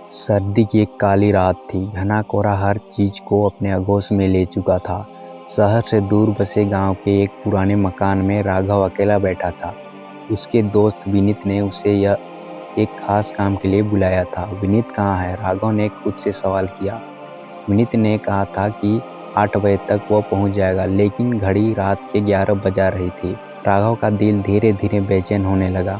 सर्दी की एक काली रात थी। घना कोहरा हर चीज़ को अपने आगोश में ले चुका था। शहर से दूर बसे गांव के एक पुराने मकान में राघव अकेला बैठा था। उसके दोस्त विनीत ने उसे एक खास काम के लिए बुलाया था। विनीत कहाँ है? राघव ने खुद से सवाल किया। विनीत ने कहा था कि 8 बजे तक वह पहुंच जाएगा, लेकिन घड़ी रात के 11 बजा रही थी। राघव का दिल धीरे धीरे बेचैन होने लगा।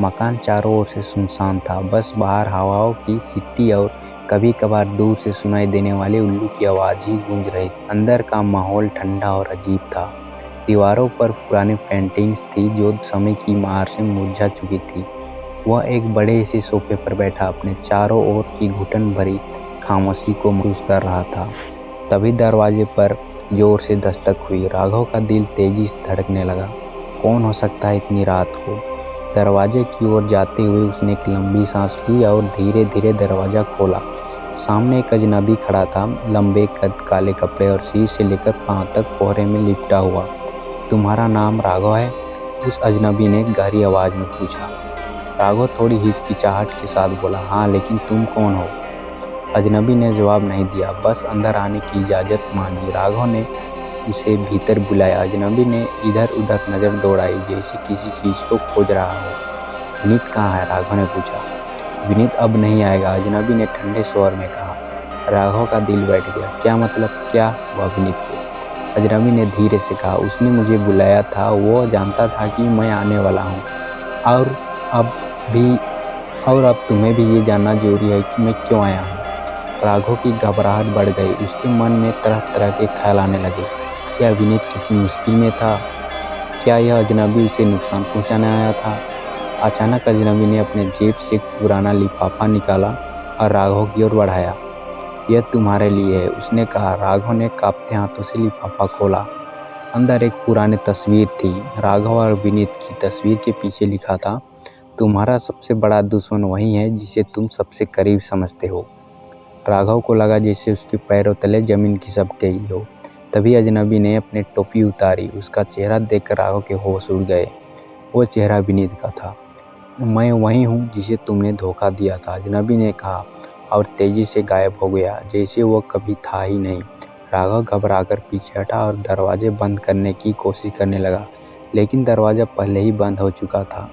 मकान चारों ओर से सुनसान था। बस बाहर हवाओं की सीटी और कभी कभार दूर से सुनाई देने वाले उल्लू की आवाज़ ही गूंज रही। अंदर का माहौल ठंडा और अजीब था। दीवारों पर पुरानी पेंटिंग्स थी जो समय की मार से मुरझा चुकी थी। वह एक बड़े से सोफे पर बैठा अपने चारों ओर की घुटन भरी खामोशी को महसूस कर रहा था। तभी दरवाजे पर जोर से दस्तक हुई। राघव का दिल तेजी से धड़कने लगा। कौन हो सकता है इतनी रात को? दरवाजे की ओर जाते हुए उसने एक लंबी सांस ली और धीरे धीरे दरवाज़ा खोला। सामने एक अजनबी खड़ा था, लंबे कद, काले कपड़े और सिर से लेकर पांव तक कोहरे में लिपटा हुआ। तुम्हारा नाम राघव है? उस अजनबी ने गहरी आवाज़ में पूछा। राघव थोड़ी हिचकिचाहट के साथ बोला, हाँ, लेकिन तुम कौन हो? अजनबी ने जवाब नहीं दिया, बस अंदर आने की इजाज़त मांगी। राघव ने उसे भीतर बुलाया। अजनबी ने इधर उधर नज़र दौड़ाई, जैसे किसी चीज़ को खोज रहा हो। विनीत कहाँ है? राघव ने पूछा। विनीत अब नहीं आएगा, अजनबी ने ठंडे स्वर में कहा। राघव का दिल बैठ गया। क्या मतलब? क्या हुआ विनीत को? अजनबी ने धीरे से कहा। उसने मुझे बुलाया था, वो जानता था कि मैं आने वाला हूँ। और अब तुम्हें भी ये जानना जरूरी है कि मैं क्यों आया हूँ। राघव की घबराहट बढ़ गई। उसके मन में तरह तरह के ख्याल आने लगे। क्या विनीत किसी मुश्किल में था? क्या यह अजनबी उसे नुकसान पहुंचाने आया था? अचानक अजनबी ने अपने जेब से एक पुराना लिफाफा निकाला और राघव की ओर बढ़ाया। यह तुम्हारे लिए है, उसने कहा। राघव ने कांपते हाथों से लिफाफा खोला। अंदर एक पुरानी तस्वीर थी। राघव और विनीत की तस्वीर के पीछे लिखा था, तुम्हारा सबसे बड़ा दुश्मन वही है जिसे तुम सबसे करीब समझते हो। राघव को लगा जैसे उसके पैरों तले जमीन खिसक गई हो। तभी अजनबी ने अपनी टोपी उतारी। उसका चेहरा देखकर राघव के होश उड़ गए। वो चेहरा विनीत का था। मैं वही हूँ जिसे तुमने धोखा दिया था, अजनबी ने कहा और तेजी से गायब हो गया, जैसे वो कभी था ही नहीं। राघव घबराकर पीछे हटा और दरवाजे बंद करने की कोशिश करने लगा, लेकिन दरवाज़ा पहले ही बंद हो चुका था।